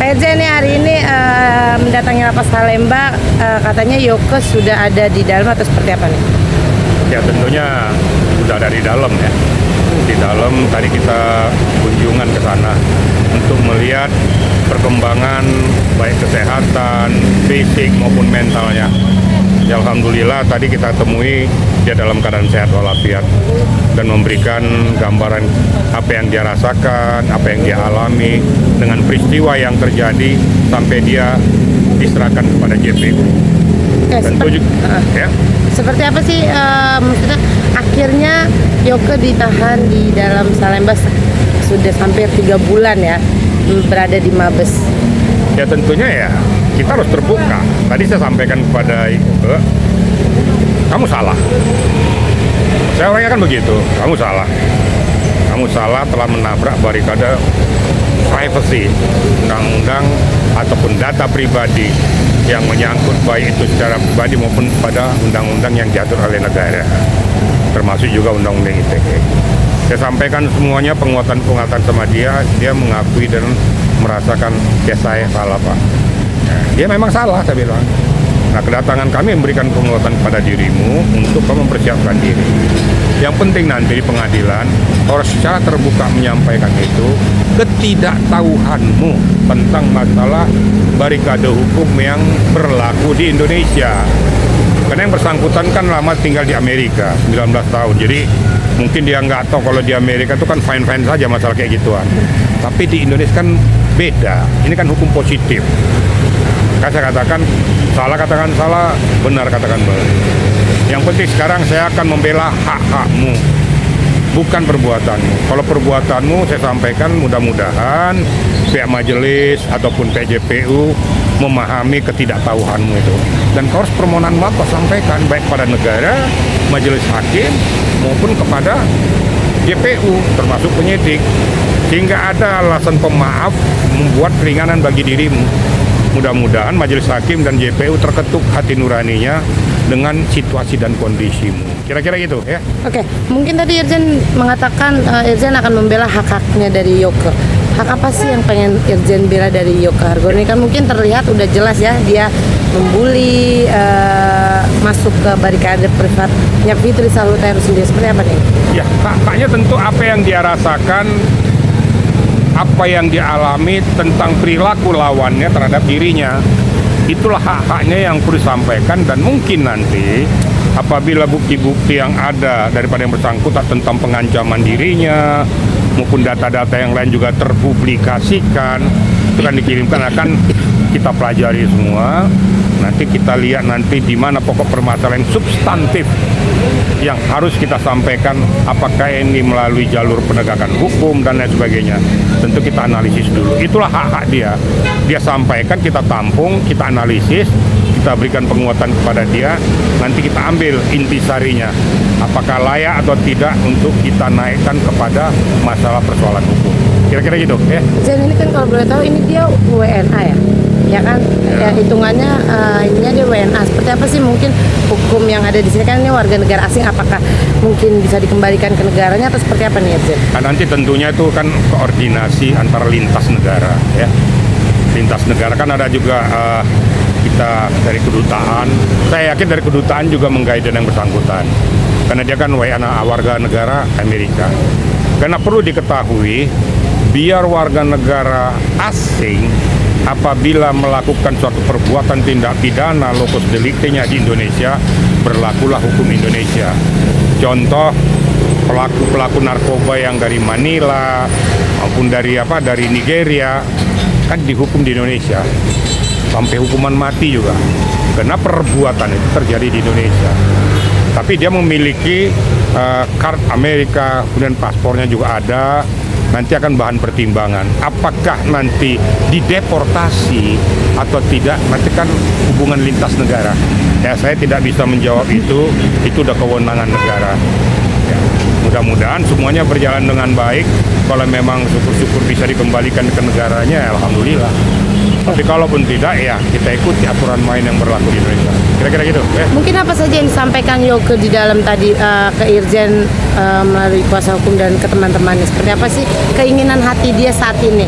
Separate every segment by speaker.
Speaker 1: Pak Irjen, nih hari ini mendatangi lapas Salemba, katanya Yoke sudah ada di dalam atau seperti apa nih?
Speaker 2: Ya tentunya sudah ada di dalam ya. Di dalam tadi kita kunjungan ke sana untuk melihat perkembangan baik kesehatan, fisik maupun mentalnya. Ya, alhamdulillah tadi kita temui dia dalam keadaan sehat walafiat dan memberikan gambaran apa yang dia rasakan, apa yang dia alami dengan peristiwa yang terjadi sampai dia diserahkan kepada JPU.
Speaker 1: Seperti apa sih maksudnya akhirnya Yoke ditahan di dalam Salemba sudah hampir 3 bulan ya berada di Mabes?
Speaker 2: Ya tentunya ya kita harus terbuka. Tadi saya sampaikan kepada Yoke, kamu salah. Saya orangnya kan begitu, kamu salah. Kamu salah telah menabrak barikade privacy, undang-undang ataupun data pribadi yang menyangkut baik itu secara pribadi maupun pada undang-undang yang diatur oleh negara, termasuk juga undang-undang ITE. Saya sampaikan semuanya penguatan-penguatan sama dia mengakui dan merasakan ya saya salah Pak. Dia memang salah, saya bilang. Nah, kedatangan kami memberikan penguatan kepada dirimu untuk kamu mempersiapkan diri. Yang penting nanti di pengadilan harus secara terbuka menyampaikan itu ketidaktahuanmu tentang masalah barikade hukum yang berlaku di Indonesia. Karena yang bersangkutan kan lama tinggal di Amerika, 19 tahun. Jadi mungkin dia nggak tahu kalau di Amerika itu kan fine-fine saja masalah kayak gituan. Tapi di Indonesia kan beda. Ini kan hukum positif. Saya katakan salah, benar katakan benar. Yang penting sekarang saya akan membela hak-hakmu, bukan perbuatanmu. Kalau perbuatanmu saya sampaikan mudah-mudahan pihak majelis ataupun pihak JPU memahami ketidaktahuanmu itu. Dan kau harus permohonan maaf kau sampaikan baik pada negara, majelis hakim maupun kepada JPU termasuk penyidik. Sehingga ada alasan pemaaf membuat keringanan bagi dirimu. Mudah-mudahan majelis hakim dan JPU terketuk hati nuraninya dengan situasi dan kondisimu. Kira-kira gitu ya.
Speaker 1: Oke, mungkin tadi Irjen mengatakan Irjen akan membela hak-haknya dari Yoke. Hak apa sih yang pengen Irjen bela dari Yoke Hargono? Ini kan mungkin terlihat udah jelas ya, dia membuli masuk ke barikade privatnya Fitri Sahuter sendiri. Seperti apa nih?
Speaker 2: Ya, haknya tentu apa yang dia rasakan, apa yang dia alami tentang perilaku lawannya terhadap dirinya. Itulah hak-haknya yang perlu disampaikan, dan mungkin nanti apabila bukti-bukti yang ada daripada yang bersangkutan tentang pengancaman dirinya maupun data-data yang lain juga terpublikasikan, itu kan dikirimkan, akan kita pelajari semua. Nanti kita lihat nanti di mana pokok permasalahan substantif yang harus kita sampaikan, apakah ini melalui jalur penegakan hukum dan lain sebagainya. Tentu kita analisis dulu. Itulah hak-hak dia. Dia sampaikan, kita tampung, kita analisis, kita berikan penguatan kepada dia. Nanti kita ambil intisarinya, apakah layak atau tidak untuk kita naikkan kepada masalah persoalan hukum. Kira-kira gitu ya.
Speaker 1: Jadi ini kan kalau boleh tahu ini dia WNA ya? Ya kan, ya, hitungannya ininya dia WNA. Seperti apa sih mungkin hukum yang ada di sini, kan ini warga negara asing, apakah mungkin bisa dikembalikan ke negaranya atau seperti apa nih Irjen?
Speaker 2: Nah, nanti tentunya itu kan koordinasi antara lintas negara ya. Lintas negara kan ada juga kita dari kedutaan. Saya yakin dari kedutaan juga mengguide yang bersangkutan. Karena dia kan warga negara Amerika. Karena perlu diketahui, biar warga negara asing apabila melakukan suatu perbuatan tindak pidana locus delicti-nya di Indonesia, berlakulah hukum Indonesia. Contoh, pelaku narkoba yang dari Manila maupun dari Nigeria kan dihukum di Indonesia sampai hukuman mati juga, karena perbuatan itu terjadi di Indonesia. Tapi dia memiliki kartu Amerika, kemudian paspornya juga ada. Nanti akan bahan pertimbangan, apakah nanti dideportasi atau tidak, nanti kan hubungan lintas negara. Ya, saya tidak bisa menjawab itu udah kewenangan negara. Ya, mudah-mudahan semuanya berjalan dengan baik. Kalau memang syukur-syukur bisa dikembalikan ke negaranya, alhamdulillah. Tapi kalaupun tidak, ya kita ikuti aturan main yang berlaku di Indonesia. Kira-kira gitu ya.
Speaker 1: Mungkin apa saja yang disampaikan Yoke di dalam tadi ke Irjen melalui kuasa hukum dan ke teman-temannya? Seperti apa sih keinginan hati dia saat ini?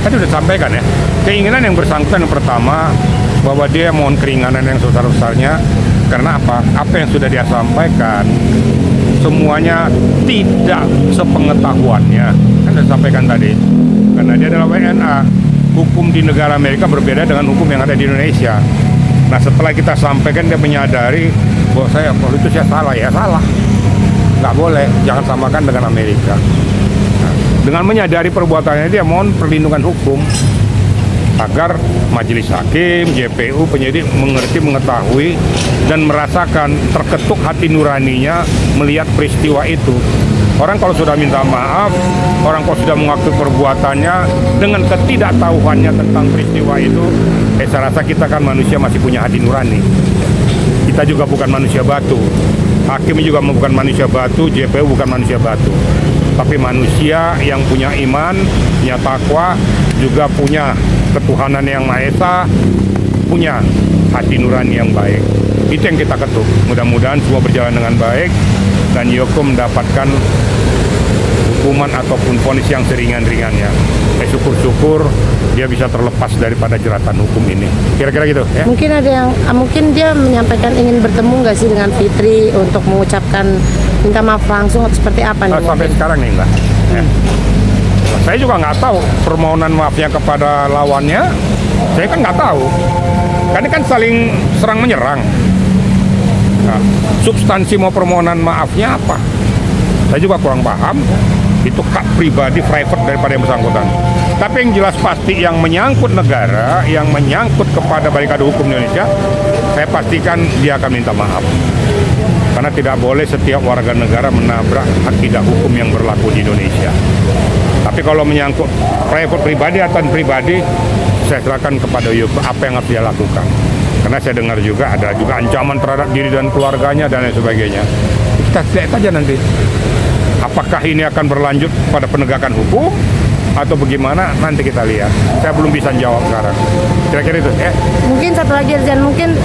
Speaker 2: Tadi udah sampaikan ya, keinginan yang bersangkutan yang pertama bahwa dia mohon keringanan yang sebesar-besarnya. Karena apa? Apa yang sudah dia sampaikan semuanya tidak sepengetahuannya. Kan sudah sampaikan tadi. Karena dia adalah WNA. Hukum di negara Amerika berbeda dengan hukum yang ada di Indonesia. Nah, setelah kita sampaikan dia menyadari bahwa kalau itu saya salah, ya salah. Nggak boleh, jangan samakan dengan Amerika. Nah, dengan menyadari perbuatannya dia mohon perlindungan hukum agar majelis hakim, JPU, penyidik mengerti, mengetahui dan merasakan terketuk hati nuraninya melihat peristiwa itu. Orang kalau sudah minta maaf, orang kalau sudah mengakui perbuatannya dengan ketidaktahuannya tentang peristiwa itu, saya rasa kita kan manusia masih punya hati nurani. Kita juga bukan manusia batu. Hakim juga bukan manusia batu, JPU bukan manusia batu. Tapi manusia yang punya iman, punya takwa, juga punya ketuhanan yang Maha Esa, punya hati nurani yang baik. Itu yang kita ketuk. Mudah-mudahan semua berjalan dengan baik dan Yoko mendapatkan hukuman ataupun vonis yang seringan-ringannya. Syukur-syukur dia bisa terlepas daripada jeratan hukum ini. Kira-kira gitu ya.
Speaker 1: Mungkin ada yang mungkin dia menyampaikan ingin bertemu nggak sih dengan Fitri untuk mengucapkan minta maaf langsung atau seperti apa nih?
Speaker 2: Sampai sekarang nih enggak. Ya. Saya juga nggak tahu permohonan maafnya kepada lawannya. Saya kan nggak tahu. Karena kan saling serang menyerang. Nah, substansi mau permohonan maafnya apa? Saya juga kurang paham. Itu hak pribadi, private daripada yang bersangkutan. Tapi yang jelas pasti yang menyangkut negara, yang menyangkut kepada barikade hukum Indonesia, saya pastikan dia akan minta maaf. Karena tidak boleh setiap warga negara menabrak akidah hukum yang berlaku di Indonesia. Tapi kalau menyangkut private pribadi atau pribadi, saya serahkan kepada Yoko apa yang harus dia lakukan. Karena saya dengar juga ada juga ancaman terhadap diri dan keluarganya dan lain sebagainya. Kita lihat aja nanti. Apakah ini akan berlanjut pada penegakan hukum atau bagaimana, nanti kita lihat. Saya belum bisa jawab sekarang. Kira-kira itu ya.
Speaker 1: Mungkin satu lagi Irjen, mungkin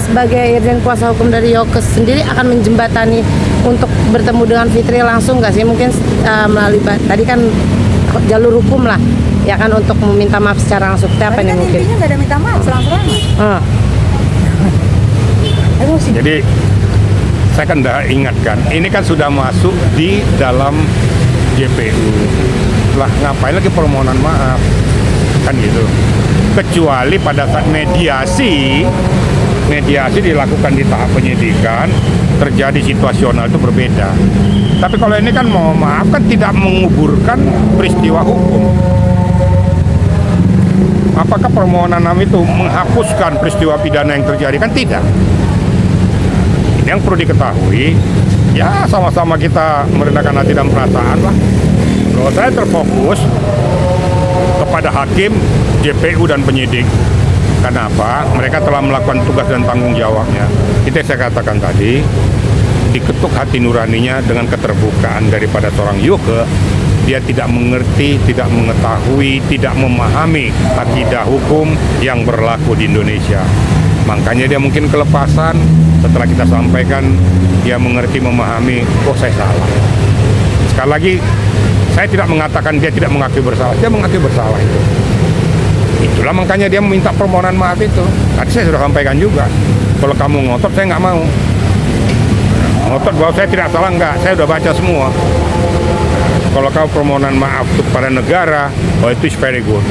Speaker 1: sebagai Irjen kuasa hukum dari Yoko sendiri akan menjembatani untuk bertemu dengan Fitri langsung nggak sih? Mungkin melalui tadi kan jalur hukum lah, ya kan, untuk meminta maaf secara langsung. Apa nih mungkin?
Speaker 3: Intinya nggak ada minta maaf, serang-serangan.
Speaker 2: Jadi saya kan sudah ingatkan, ini kan sudah masuk di dalam JPU. Lah ngapain lagi permohonan maaf? Kan gitu. Kecuali pada saat mediasi dilakukan di tahap penyidikan, terjadi situasional itu berbeda. Tapi kalau ini kan mau maaf kan tidak menguburkan peristiwa hukum. Apakah permohonan maaf itu menghapuskan peristiwa pidana yang terjadi? Kan tidak. Yang perlu diketahui, ya sama-sama kita merendahkan hati dan perasaan lah. Kalau saya terfokus kepada hakim, JPU dan penyidik. Kenapa? Mereka telah melakukan tugas dan tanggung jawabnya. Itu yang saya katakan tadi, diketuk hati nuraninya dengan keterbukaan daripada seorang Yoko. Dia tidak mengerti, tidak mengetahui, tidak memahami akidah hukum yang berlaku di Indonesia. Makanya dia mungkin kelepasan. Setelah kita sampaikan, dia mengerti, memahami, oh saya salah. Sekali lagi, saya tidak mengatakan dia tidak mengakui bersalah. Dia mengakui bersalah itu. Itulah makanya dia meminta permohonan maaf itu. Tadi saya sudah sampaikan juga. Kalau kamu ngotot, saya nggak mau. Ngotot bahwa saya tidak salah, enggak. Saya sudah baca semua. Kalau kamu permohonan maaf kepada negara, oh itu is very good.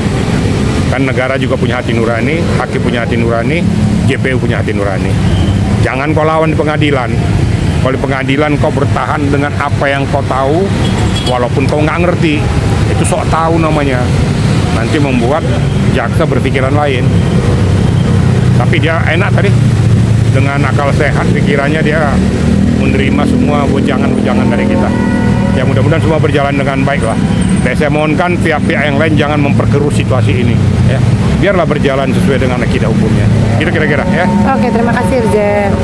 Speaker 2: Kan negara juga punya hati nurani, hakim punya hati nurani, JPU punya hati nurani. Jangan kau lawan di pengadilan. Kalau di pengadilan kau bertahan dengan apa yang kau tahu, walaupun kau nggak ngerti, itu sok tahu namanya. Nanti membuat jaksa berpikiran lain. Tapi dia enak tadi, dengan akal sehat pikirannya dia menerima semua bujangan-bujangan dari kita. Ya mudah-mudahan semua berjalan dengan baik lah. Dan saya mohonkan pihak-pihak yang lain jangan memperkeruh situasi ini. Ya, biarlah berjalan sesuai dengan akidah hukumnya. Gitu kira-kira ya.
Speaker 1: Oke, terima kasih Irjen.